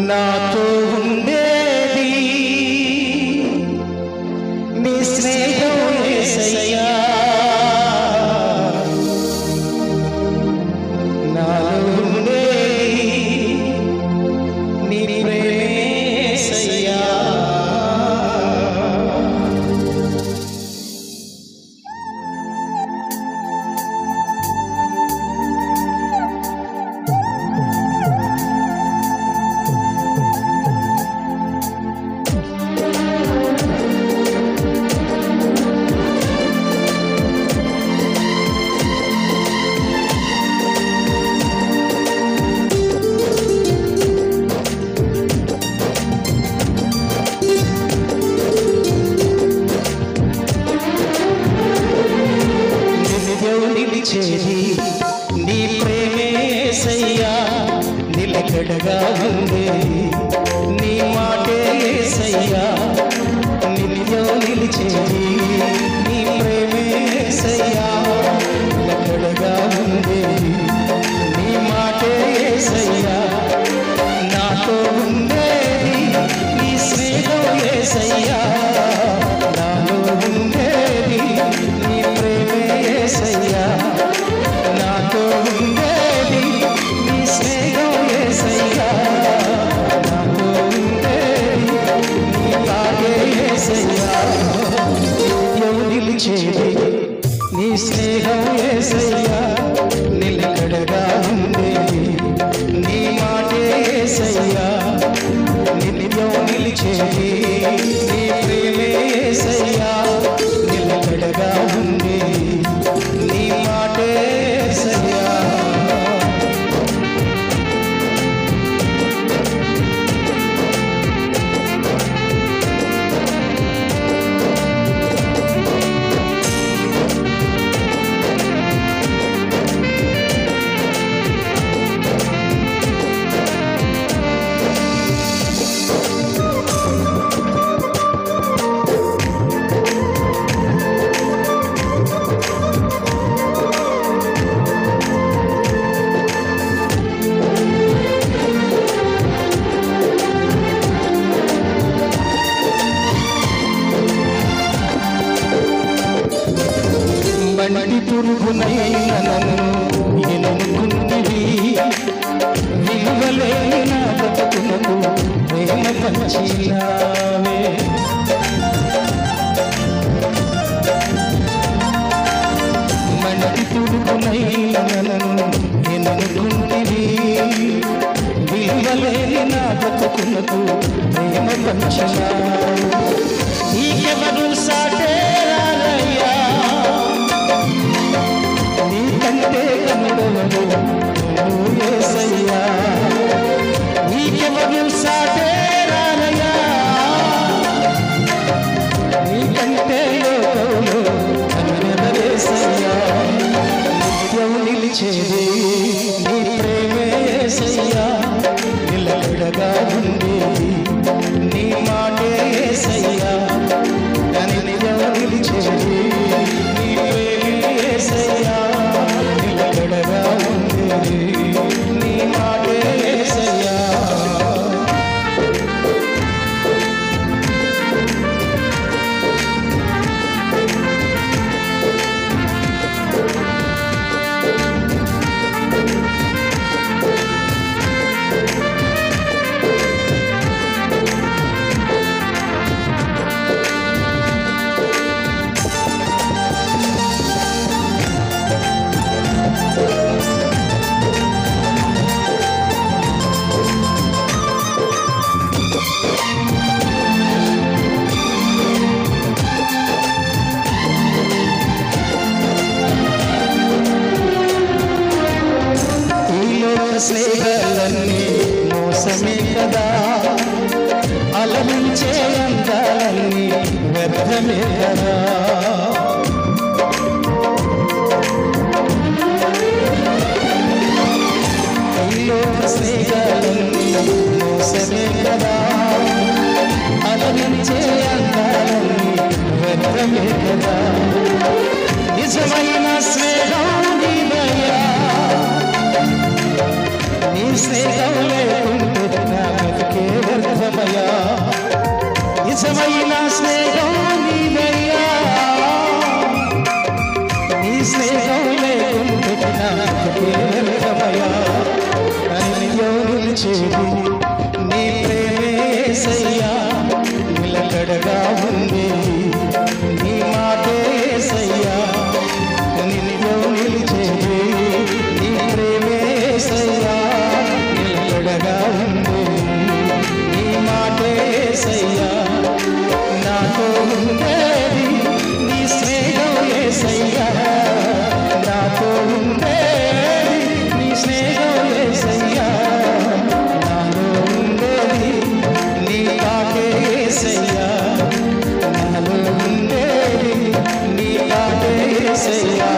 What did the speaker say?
నాతో ఉండేది నీ స్నేహం యేసయ్యా, నాలో ఉండేది నీ ప్రేమే యేసయ్యా. నిలిచేది నీ ప్రేమే యేసయ్యా, నిలకడగా ఉండేది నీ మాటే యేసయ్యా. నిత్యం నిలిచేది నీ ప్రేమే యేసయ్యా, నిలకడగా ఉండేది నీ మాటే యేసయ్యా. నాతో ఉండేది నీ స్నేహం యేసయ్యా, నాలో ఉండేది నీ ప్రేమే యేసయ్యా. నాతో ఉండేది నీ స్నేహం యేసయ్యా, నాతో ఉండేది నీ పాటే యేసయ్యా. నిత్యం నిలిచేది నీ స్నేహం యేసయ్యా, నిలకడగా ఉండేది నీ మాటే యేసయ్యా. నిత్యం నిలిచేది నీ ప్రేమే యేసయ్యా, నిలకడగా ఉండేది నీ మాటే యేసయ్యా. బండి పురుగునైన నన్ను ఎన్నుకుంటివి, విలువలేని నా బతుకునకు ప్రేమ పంచినావే. బండి పురుగునైన నన్ను ఎన్నుకుంటివి, విలువలేని నా బతుకునకు ప్రేమ పంచినావే. నీకెవరు సాటేరారయ్యా, నీకంటే కనుగొనరు యేసయ్యా. నీకెవరు సాటేరారయ్యా, నీకంటే లోకంలో కనుగొనరు యేసయ్యా. నిత్యం నిలిచేది నీ ప్రేమే యేసయ్యా, నిలకడగా ఉండేది నీ మాటే యేసయ్యా. నిత్యం నిలిచేది నీ ప్రేమే యేసయ్యా, నిలకడగా ఉండేది నీ మాటే యేసయ్యా. స్నేహాలన్నీ మోసమే కదా, అలమించే అందాలన్నీ వ్యర్థమే కదా. స్నేహాలన్నీ మోసమే కదా, అలమించే అందాలన్నీ వ్యర్థమే కదా. నిజమైన స్నేహం నీదయ్యా, నీ స్నేహం లేకుంటే నాకు నిలిచేది నీ ప్రేమే యేసయ్యా నిలకడగా ఉంది నీ మాటే యేసయ్యా నిత్యం నిలిచేది నీ ప్రేమే యేసయ్యా నిలకడగా ఉంది నీ మాటే యేసయ్యా నాతో ఉండేది నీ స్నేహం యేసయ్యా నాతో ఉండేది నీ స్నేహం యేసయ్యా నాలో ఉండేది నీ తాకే యేసయ్యా నాలో ఉండేది నీ తాకే యేసయ్యా